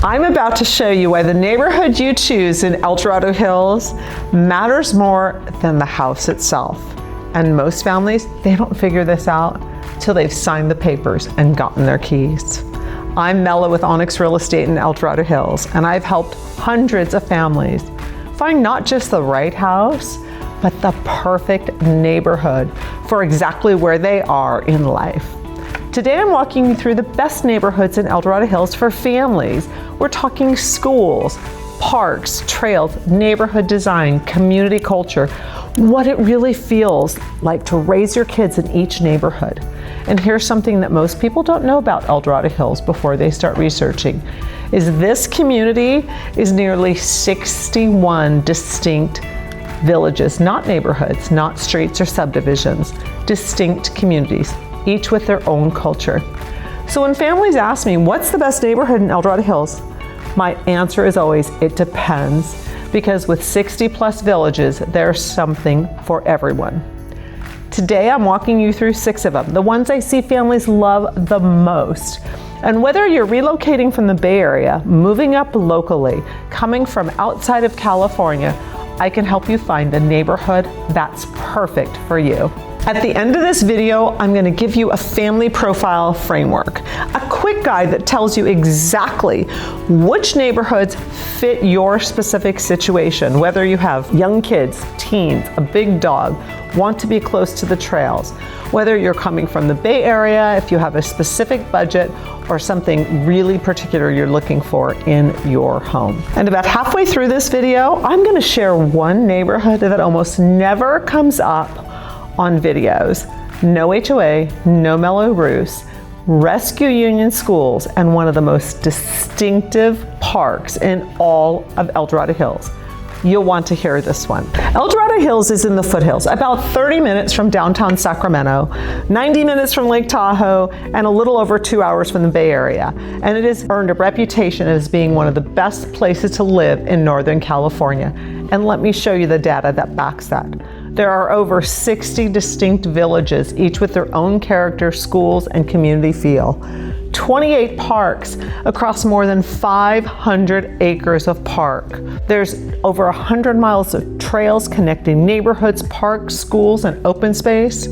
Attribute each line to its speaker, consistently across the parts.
Speaker 1: I'm about to show you why the neighborhood you choose in El Dorado Hills matters more than the house itself. And most families, they don't figure this out till they've signed the papers and gotten their keys. I'm Mela with Onyx Real Estate in El Dorado Hills, and I've helped hundreds of families find not just the right house, but the perfect neighborhood for exactly where they are in life. Today I'm walking you through the best neighborhoods in El Dorado Hills for families. We're talking schools, parks, trails, neighborhood design, community culture, what it really feels like to raise your kids in each neighborhood. And here's something that most people don't know about El Dorado Hills before they start researching, is this community is nearly 61 distinct villages, not neighborhoods, not streets or subdivisions, distinct communities, each with their own culture. So when families ask me, what's the best neighborhood in El Dorado Hills? My answer is always, it depends, because with 60 plus villages, there's something for everyone. Today, I'm walking you through 6 of them, the ones I see families love the most. And whether you're relocating from the Bay Area, moving up locally, coming from outside of California, I can help you find the neighborhood that's perfect for you. At the end of this video, I'm going to give you a family profile framework, a quick guide that tells you exactly which neighborhoods fit your specific situation, whether you have young kids, teens, a big dog, want to be close to the trails, whether you're coming from the Bay Area, if you have a specific budget, or something really particular you're looking for in your home. And about halfway through this video, I'm going to share one neighborhood that almost never comes up on videos. No HOA, no mellow roofs, rescue union schools, and one of the most distinctive parks in all of El Dorado Hills. You'll want to hear this one. El Dorado Hills is in the foothills, about 30 minutes from downtown Sacramento, 90 minutes from Lake Tahoe, and a little over 2 hours from the Bay Area. And it has earned a reputation as being one of the best places to live in Northern California. And let me show you the data that backs that. There are over 60 distinct villages, each with their own character, schools, and community feel. 28 parks across more than 500 acres of park. There's over 100 miles of trails connecting neighborhoods, parks, schools, and open space.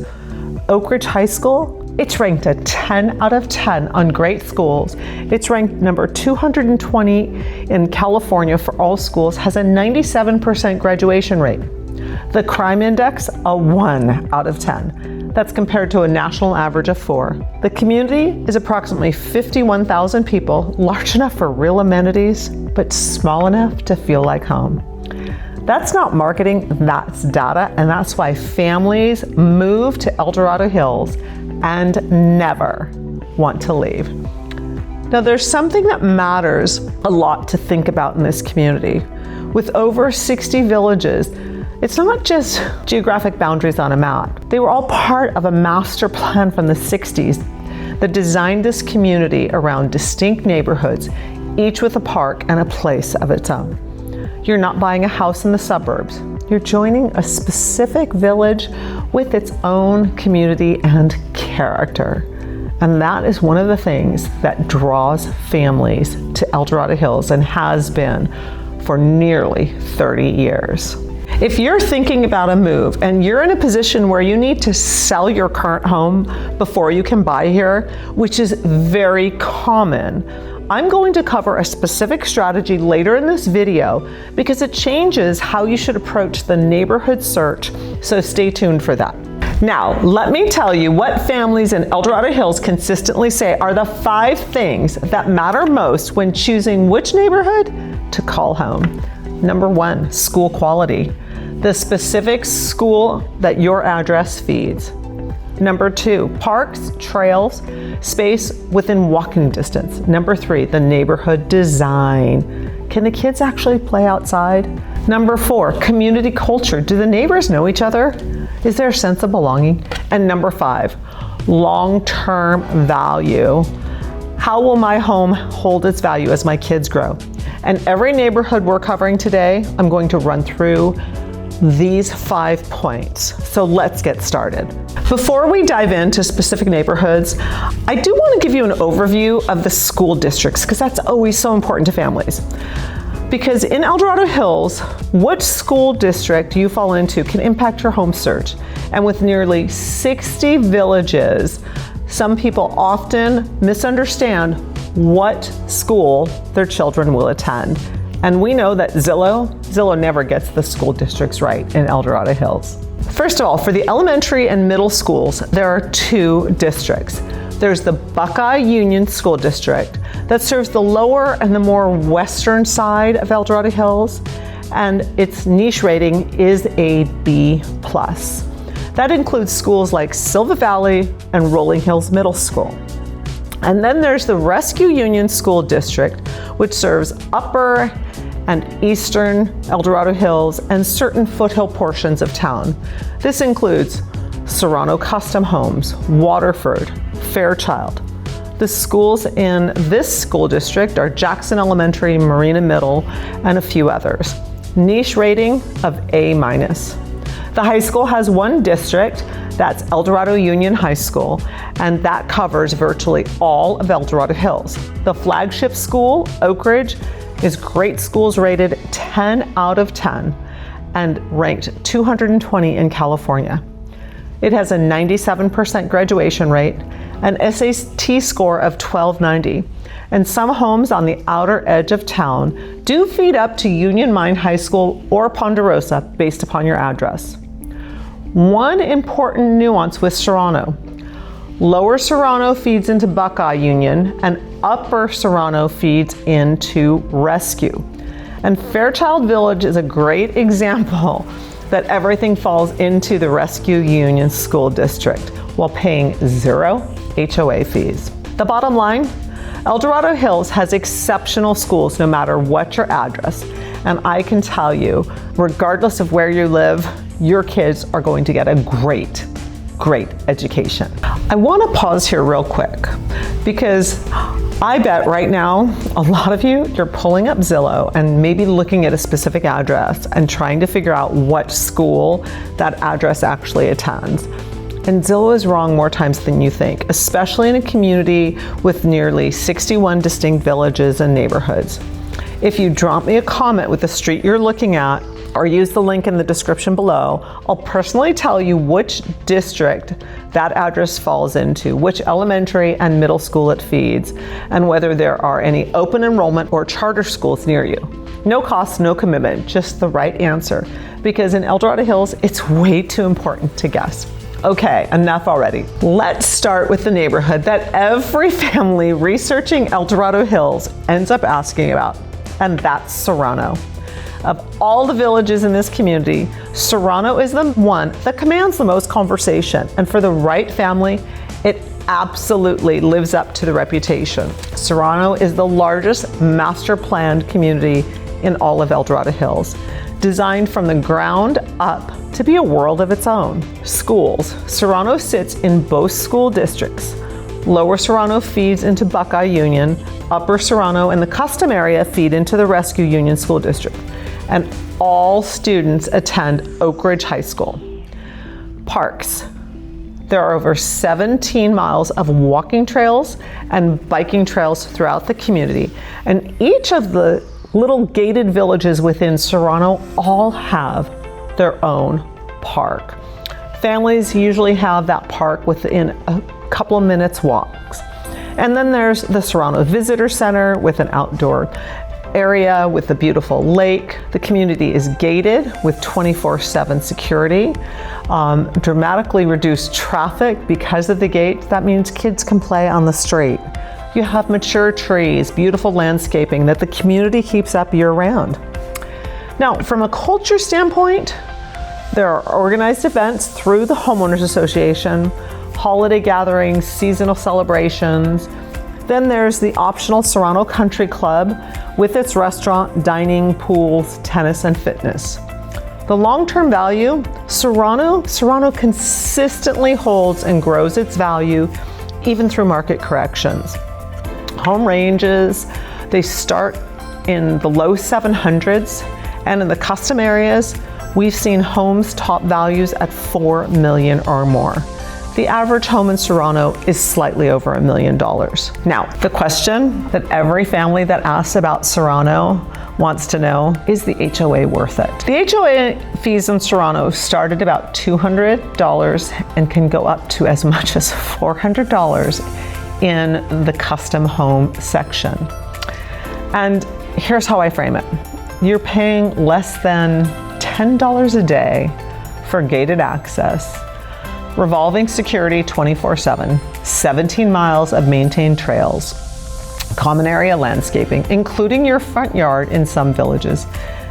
Speaker 1: Oak Ridge High School, it's ranked a 10 out of 10 on great schools. It's ranked number 220 in California for all schools, has a 97% graduation rate. The crime index, a 1 out of 10. That's compared to a national average of 4. The community is approximately 51,000 people, large enough for real amenities, but small enough to feel like home. That's not marketing, that's data, and that's why families move to El Dorado Hills and never want to leave. Now, there's something that matters a lot to think about in this community. With over 60 villages, it's not just geographic boundaries on a map. They were all part of a master plan from the 60s that designed this community around distinct neighborhoods, each with a park and a place of its own. You're not buying a house in the suburbs. You're joining a specific village with its own community and character. And that is one of the things that draws families to El Dorado Hills and has been for nearly 30 years. If you're thinking about a move and you're in a position where you need to sell your current home before you can buy here, which is very common, I'm going to cover a specific strategy later in this video because it changes how you should approach the neighborhood search, so stay tuned for that. Now, let me tell you what families in El Dorado Hills consistently say are the 5 things that matter most when choosing which neighborhood to call home. Number 1, school quality. The specific school that your address feeds. Number 2, parks, trails, space within walking distance. Number 3, the neighborhood design. Can the kids actually play outside? Number 4, community culture. Do the neighbors know each other? Is there a sense of belonging? And number 5, long-term value. How will my home hold its value as my kids grow? And every neighborhood we're covering today, I'm going to run through these 5 points. So let's get started. Before we dive into specific neighborhoods, I do want to give you an overview of the school districts because that's always so important to families. Because in El Dorado Hills, which school district you fall into can impact your home search. And with nearly 60 villages, some people often misunderstand what school their children will attend. And we know that Zillow never gets the school districts right in El Dorado Hills. First of all, for the elementary and middle schools, there are 2 districts. There's the Buckeye Union School District that serves the lower and the more western side of El Dorado Hills, and its niche rating is a B+. That includes schools like Silva Valley and Rolling Hills Middle School. And then there's the Rescue Union School District, which serves upper and eastern El Dorado Hills and certain foothill portions of town. This includes Serrano Custom Homes, Waterford, Fairchild. The schools in this school district are Jackson Elementary, Marina Middle, and a few others. Niche rating of A-. The high school has 1 district, that's El Dorado Union High School, and that covers virtually all of El Dorado Hills. The flagship school, Oak Ridge, is great schools rated 10 out of 10 and ranked 220 in California. It has a 97% graduation rate, an SAT score of 1290, and some homes on the outer edge of town do feed up to Union Mine High School or Ponderosa based upon your address. One important nuance with Serrano: Lower Serrano feeds into Buckeye Union and Upper Serrano feeds into Rescue. And Fairchild Village is a great example that everything falls into the Rescue Union School District while paying 0 HOA fees. The bottom line, El Dorado Hills has exceptional schools no matter what your address. And I can tell you, regardless of where you live, your kids are going to get a great education. I want to pause here real quick because I bet right now a lot of you're pulling up Zillow and maybe looking at a specific address and trying to figure out what school that address actually attends. And Zillow is wrong more times than you think, especially in a community with nearly 61 distinct villages and neighborhoods. If you drop me a comment with the street you're looking at, or use the link in the description below, I'll personally tell you which district that address falls into, which elementary and middle school it feeds, and whether there are any open enrollment or charter schools near you. No cost, no commitment, just the right answer. Because in El Dorado Hills, it's way too important to guess. Okay, enough already. Let's start with the neighborhood that every family researching El Dorado Hills ends up asking about, and that's Serrano. Of all the villages in this community, Serrano is the one that commands the most conversation. And for the right family, it absolutely lives up to the reputation. Serrano is the largest master planned community in all of El Dorado Hills, designed from the ground up to be a world of its own. Schools. Serrano sits in both school districts. Lower Serrano feeds into Buckeye Union, Upper Serrano and the custom area feed into the Rescue Union School District. And all students attend Oak Ridge High School. Parks. There are over 17 miles of walking trails and biking trails throughout the community. And each of the little gated villages within Serrano all have their own park. Families usually have that park within a couple of minutes walks. And then there's the Serrano Visitor Center with an outdoor area with a beautiful lake. The community is gated with 24/7 security, dramatically reduced traffic because of the gate. That means kids can play on the street. You have mature trees, beautiful landscaping that the community keeps up year-round. Now, from a culture standpoint, there are organized events through the Homeowners Association, holiday gatherings, seasonal celebrations. Then there's the optional Serrano Country Club with its restaurant, dining, pools, tennis, and fitness. The long-term value, Serrano consistently holds and grows its value even through market corrections. Home ranges, they start in the low 700s, and in the custom areas, We've seen homes top values at $4 million or more. The average home in Serrano is slightly over $1 million. Now, the question that every family that asks about Serrano wants to know, is the HOA worth it? The HOA fees in Serrano start at about $200 and can go up to as much as $400 in the custom home section. And here's how I frame it. You're paying less than $10 a day for gated access, revolving security 24/7, 17 miles of maintained trails, common area landscaping, including your front yard in some villages,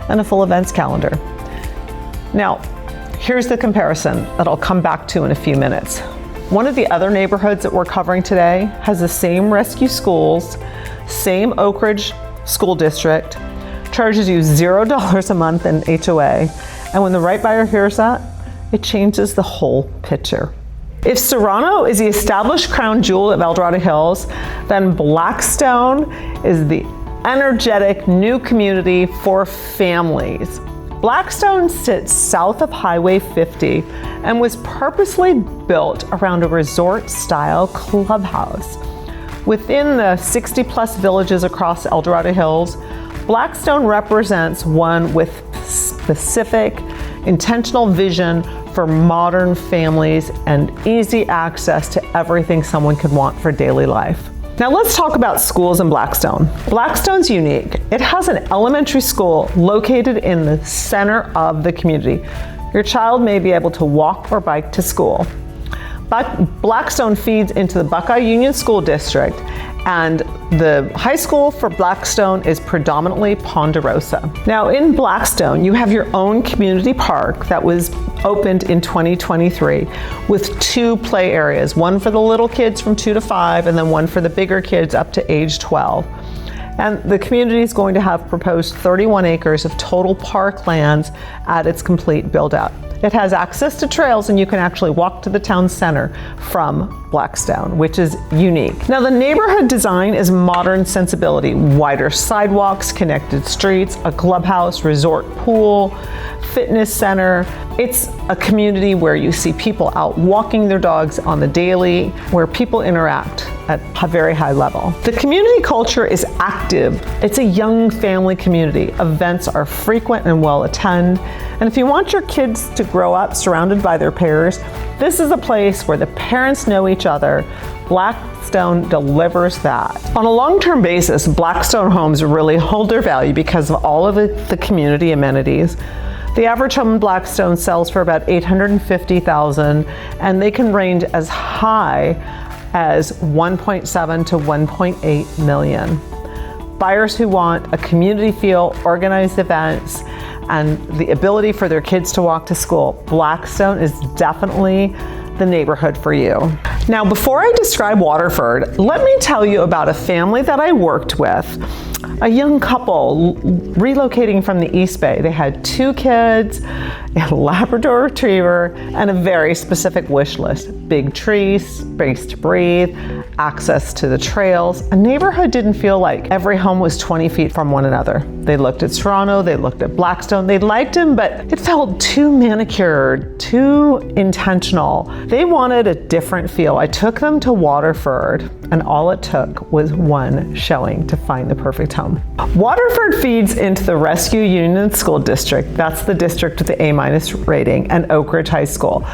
Speaker 1: and a full events calendar. Now, here's the comparison that I'll come back to in a few minutes. One of the other neighborhoods that we're covering today has the same rescue schools, same Oak Ridge School District, charges you $0 a month in HOA, and when the right buyer hears that, it changes the whole picture. If Serrano is the established crown jewel of El Dorado Hills, then Blackstone is the energetic new community for families. Blackstone sits south of Highway 50 and was purposely built around a resort-style clubhouse. Within the 60-plus villages across El Dorado Hills, Blackstone represents one with specific, intentional vision for modern families and easy access to everything someone could want for daily life. Now let's talk about schools in Blackstone. Blackstone's unique. It has an elementary school located in the center of the community. Your child may be able to walk or bike to school. Blackstone feeds into the Buckeye Union School District, and the high school for Blackstone is predominantly Ponderosa. Now in Blackstone, you have your own community park that was opened in 2023 with 2 play areas, one for the little kids from 2 to 5 and then one for the bigger kids up to age 12. And the community is going to have proposed 31 acres of total park lands at its complete build out. It has access to trails and you can actually walk to the town center from Blackstone, which is unique. Now the neighborhood design is modern sensibility, wider sidewalks, connected streets, a clubhouse, resort pool, fitness center. It's a community where you see people out walking their dogs on the daily, where people interact at a very high level. The community culture is active. It's a young family community. Events are frequent and well attended. And if you want your kids to grow up surrounded by their peers, this is a place where the parents know each other. Blackstone delivers that. On a long-term basis, Blackstone homes really hold their value because of all of the community amenities. The average home in Blackstone sells for about $850,000, and they can range as high as $1.7 to $1.8 million. Buyers who want a community feel, organized events, and the ability for their kids to walk to school, Blackstone is definitely the neighborhood for you. Now, before I describe Waterford, let me tell you about a family that I worked with. A young couple relocating from the East Bay. They had 2 kids, a Labrador Retriever, and a very specific wish list. Big trees, space to breathe, access to the trails. A neighborhood didn't feel like every home was 20 feet from one another. They looked at Serrano, they looked at Blackstone, they liked them, but it felt too manicured, too intentional. They wanted a different feel. I took them to Waterford, and all it took was one showing to find the perfect home. Waterford feeds into the Rescue Union School District. That's the district with the A- rating, and Oak Ridge High School.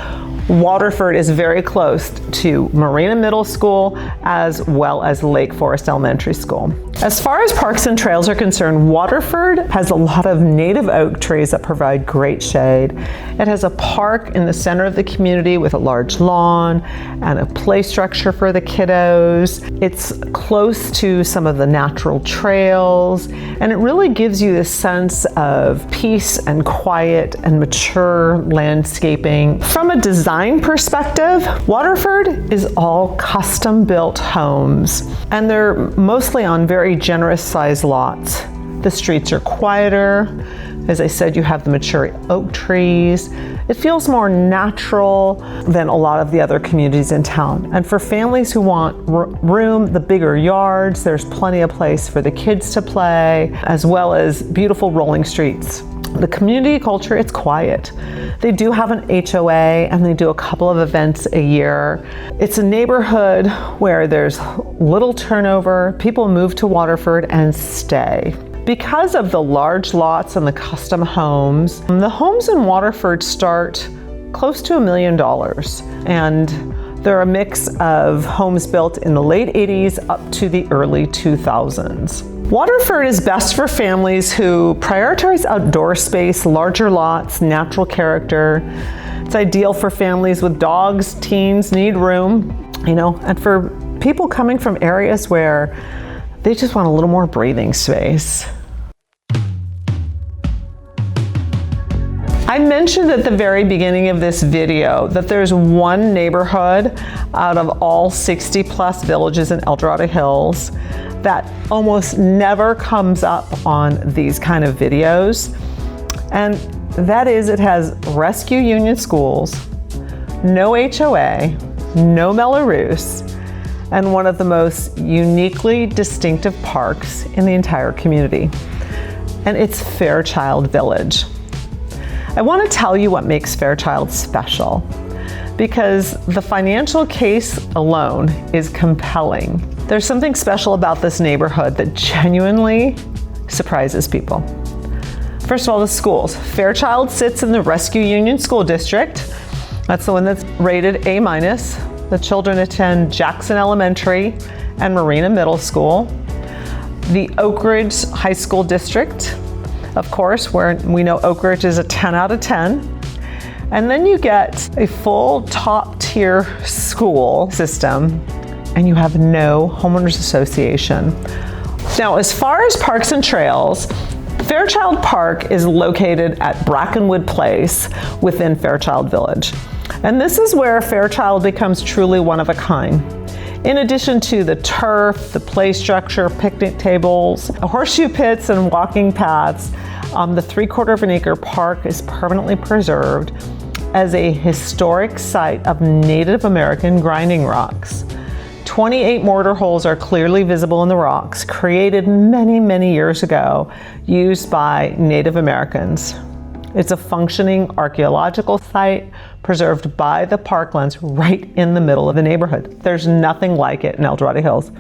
Speaker 1: Waterford is very close to Marina Middle School as well as Lake Forest Elementary School. As far as parks and trails are concerned, Waterford has a lot of native oak trees that provide great shade. It has a park in the center of the community with a large lawn and a play structure for the kiddos. It's close to some of the natural trails, and it really gives you this sense of peace and quiet and mature landscaping. From a design perspective, Waterford is all custom built homes, and they're mostly on very generous sized lots. The streets are quieter. As I said, you have the mature oak trees. It feels more natural than a lot of the other communities in town. And for families who want room, the bigger yards, there's plenty of place for the kids to play, as well as beautiful rolling streets. The community culture, it's quiet. They do have an HOA and they do a couple of events a year. It's a neighborhood where there's little turnover. People move to Waterford and stay. Because of the large lots and the custom homes, the homes in Waterford start close to $1 million. And they're a mix of homes built in the late 80s up to the early 2000s. Waterford is best for families who prioritize outdoor space, larger lots, natural character. It's ideal for families with dogs, teens need room, and for people coming from areas where they just want a little more breathing space. I mentioned at the very beginning of this video that there's one neighborhood out of all 60 plus villages in El Dorado Hills that almost never comes up on these kind of videos. And that is, it has rescue union schools, no HOA, no Melrose, and one of the most uniquely distinctive parks in the entire community. And it's Fairchild Village. I want to tell you what makes Fairchild special, because the financial case alone is compelling. There's something special about this neighborhood that genuinely surprises people. First of all, the schools. Fairchild sits in the Rescue Union School District. That's the one that's rated A-. The children attend Jackson Elementary and Marina Middle School. The Oak Ridge High School District, of course, where we know Oak Ridge is a 10 out of 10. And then you get a full top tier school system, and you have no homeowners association. Now, as far as parks and trails, Fairchild Park is located at Brackenwood Place within Fairchild Village. And this is where Fairchild becomes truly one of a kind. In addition to the turf, the play structure, picnic tables, horseshoe pits, and walking paths, the 3/4 of an acre park is permanently preserved as a historic site of Native American grinding rocks. 28 mortar holes are clearly visible in the rocks, created many, many years ago, used by Native Americans. It's a functioning archaeological site preserved by the parklands right in the middle of the neighborhood. There's nothing like it in El Dorado Hills.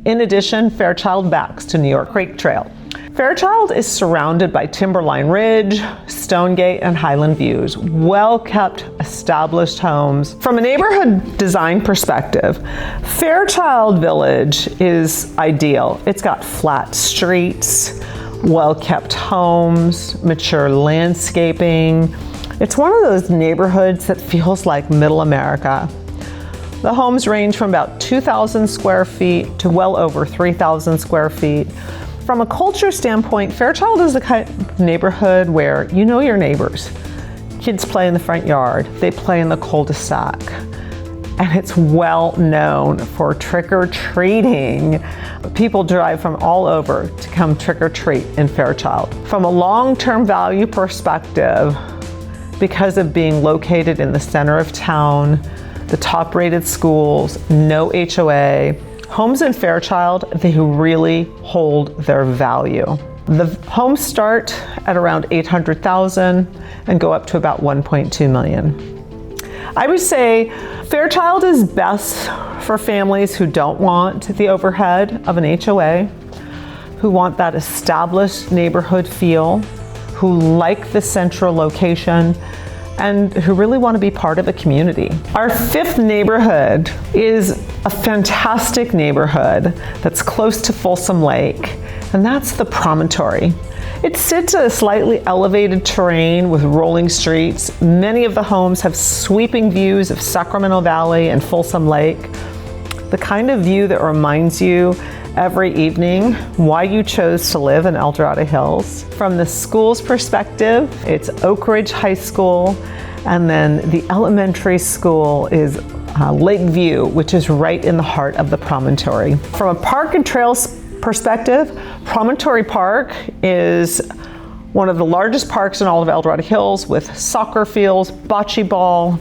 Speaker 1: In addition, Fairchild backs to New York Creek Trail. Fairchild is surrounded by Timberline Ridge, Stonegate, and Highland Views, well-kept, established homes. From a neighborhood design perspective, Fairchild Village is ideal. It's got flat streets, well-kept homes, mature landscaping. It's one of those neighborhoods that feels like middle America. The homes range from about 2,000 square feet to well over 3,000 square feet. From a culture standpoint, Fairchild is the kind of neighborhood where you know your neighbors. Kids play in the front yard, they play in the cul-de-sac, and it's well known for trick-or-treating. People drive from all over to come trick-or-treat in Fairchild. From a long-term value perspective, because of being located in the center of town, the top-rated schools, no HOA, homes in Fairchild, they really hold their value. The homes start at around $800,000 and go up to about $1.2 million. I would say Fairchild is best for families who don't want the overhead of an HOA, who want that established neighborhood feel, who like the central location, and who really want to be part of a community. Our fifth neighborhood is a fantastic neighborhood that's close to Folsom Lake, and that's the Promontory. It sits at a slightly elevated terrain with rolling streets. Many of the homes have sweeping views of Sacramento Valley and Folsom Lake, the kind of view that reminds you every evening why you chose to live in El Dorado Hills. From the school's perspective, it's Oak Ridge High School, and then the elementary school is Lakeview, which is right in the heart of the Promontory. From a park and trails perspective, Promontory Park is one of the largest parks in all of El Dorado Hills, with soccer fields, bocce ball,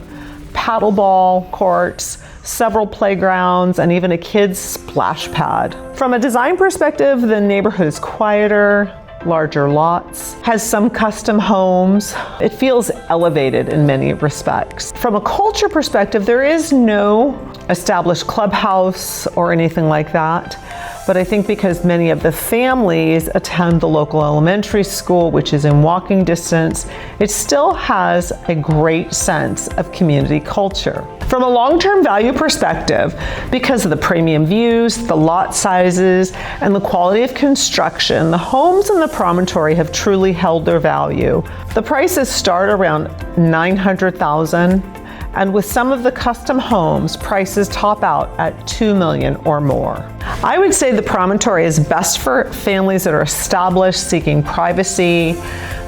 Speaker 1: paddleball courts, several playgrounds, and even a kid's splash pad. From a design perspective, the neighborhood is quieter, larger lots, has some custom homes. It feels elevated in many respects. From a culture perspective, there is no established clubhouse or anything like that. But I think because many of the families attend the local elementary school, which is in walking distance, it still has a great sense of community culture. From a long-term value perspective, because of the premium views, the lot sizes, and the quality of construction, the homes in the promontory have truly held their value. The prices start around $900,000. And with some of the custom homes, prices top out at $2 million or more. I would say the promontory is best for families that are established, seeking privacy,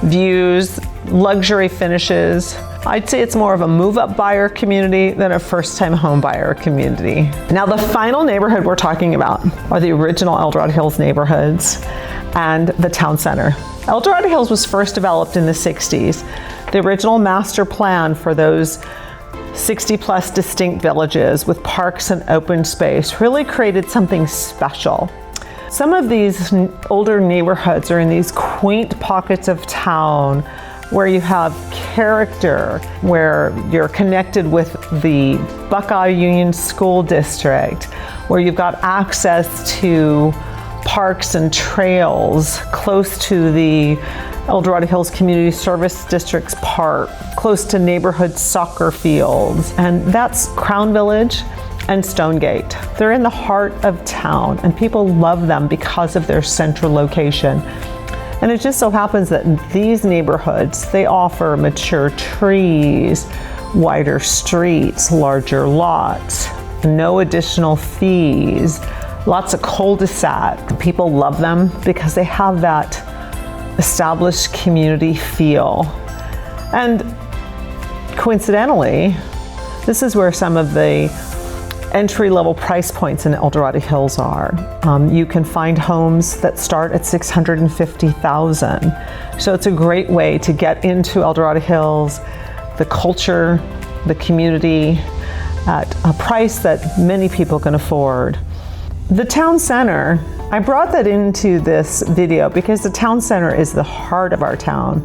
Speaker 1: views, luxury finishes. I'd say it's more of a move-up buyer community than a first-time home buyer community. Now, the final neighborhood we're talking about are the original El Dorado Hills neighborhoods and the town center. El Dorado Hills was first developed in the 60s. The original master plan for those 60 plus distinct villages with parks and open space really created something special. Some of these older neighborhoods are in these quaint pockets of town where you have character, where you're connected with the Buckeye Union School District, where you've got access to parks and trails close to the El Dorado Hills Community Service District's park, close to neighborhood soccer fields, and that's Crown Village and Stonegate. They're in the heart of town, and people love them because of their central location. And it just so happens that in these neighborhoods, they offer mature trees, wider streets, larger lots, no additional fees, lots of cul-de-sac. People love them because they have that established community feel. And coincidentally, this is where some of the entry-level price points in El Dorado Hills are. You can find homes that start at $650,000. So it's a great way to get into El Dorado Hills, the culture, the community, at a price that many people can afford. The town center, I brought that into this video because the town center is the heart of our town.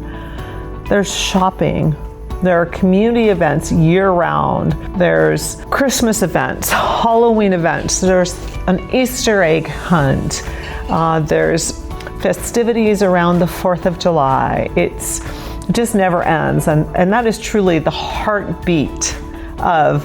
Speaker 1: There's shopping, there are community events year-round, there's Christmas events, Halloween events, there's an Easter egg hunt, there's festivities around the 4th of July. It just never ends, and that is truly the heartbeat of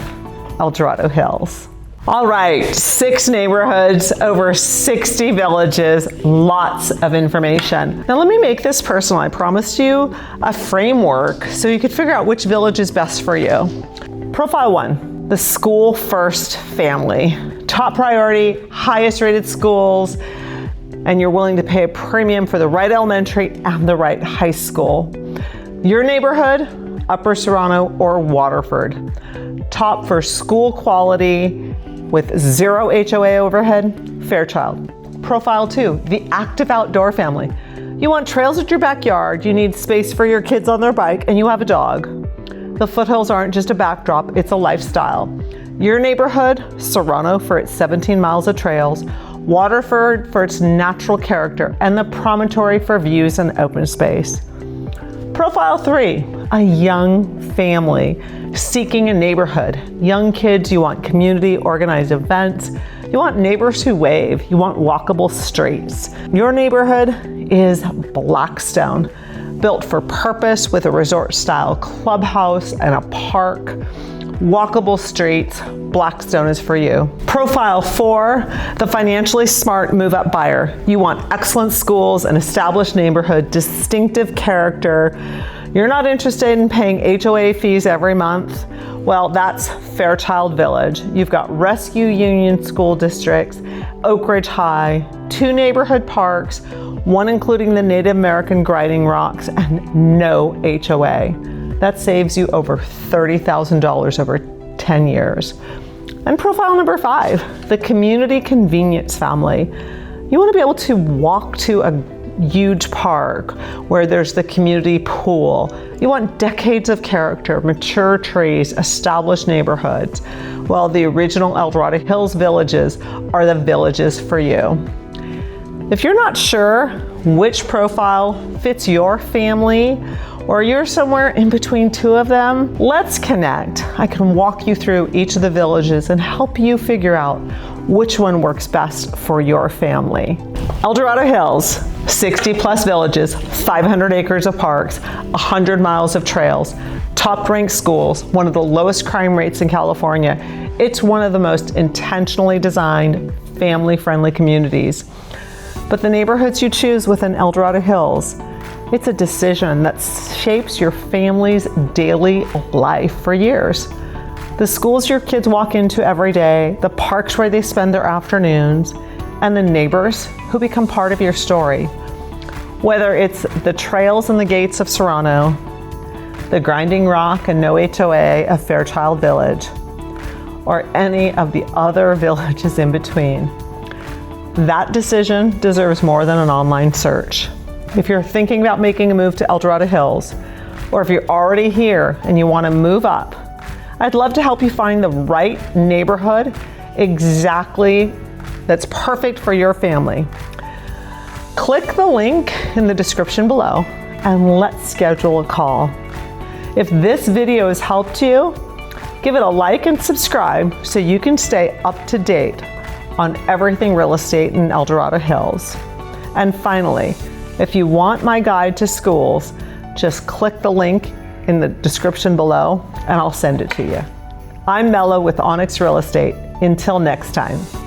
Speaker 1: El Dorado Hills. All right, 6 neighborhoods, over 60 villages, lots of information. Now let me make this personal. I promised you a framework so you could figure out which village is best for you. Profile 1, the school first family. Top priority, highest rated schools, and you're willing to pay a premium for the right elementary and the right high school. Your neighborhood, Upper Serrano or Waterford. Top for school quality, with 0 HOA overhead, Fairchild. Profile 2, the active outdoor family. You want trails at your backyard, you need space for your kids on their bike, and you have a dog. The foothills aren't just a backdrop, it's a lifestyle. Your neighborhood, Serrano for its 17 miles of trails, Waterford for its natural character, and the promontory for views and open space. Profile 3, a young family seeking a neighborhood. Young kids, you want community organized events. You want neighbors who wave. You want walkable streets. Your neighborhood is Blackstone, built for purpose with a resort-style clubhouse and a park. Walkable streets, Blackstone is for you. Profile 4, the financially smart move-up buyer. You want excellent schools, an established neighborhood, distinctive character. You're not interested in paying HOA fees every month. Well, that's Fairchild Village. You've got Rescue Union School Districts, Oak Ridge High, 2 neighborhood parks, 1 including the Native American Grinding Rocks, and no HOA. That saves you over $30,000 over 10 years. And profile number 5, the community convenience family. You want to be able to walk to a huge park where there's the community pool. You want decades of character, mature trees, established neighborhoods. Well, the original El Dorado Hills villages are the villages for you. If you're not sure which profile fits your family, or you're somewhere in between two of them, let's connect. I can walk you through each of the villages and help you figure out which one works best for your family. El Dorado Hills, 60 plus villages, 500 acres of parks, 100 miles of trails, top ranked schools, one of the lowest crime rates in California. It's one of the most intentionally designed, family-friendly communities. But the neighborhoods you choose within El Dorado Hills, it's a decision that shapes your family's daily life for years. The schools your kids walk into every day, the parks where they spend their afternoons, and the neighbors who become part of your story. Whether it's the trails and the gates of Serrano, the grinding rock and no HOA of Fairchild Village, or any of the other villages in between, that decision deserves more than an online search. If you're thinking about making a move to El Dorado Hills, or if you're already here and you want to move up, I'd love to help you find the right neighborhood exactly that's perfect for your family. Click the link in the description below and let's schedule a call. If this video has helped you, give it a like and subscribe so you can stay up to date on everything real estate in El Dorado Hills. And finally, if you want my guide to schools, just click the link in the description below and I'll send it to you. I'm Mela with Onyx Real Estate. Until next time.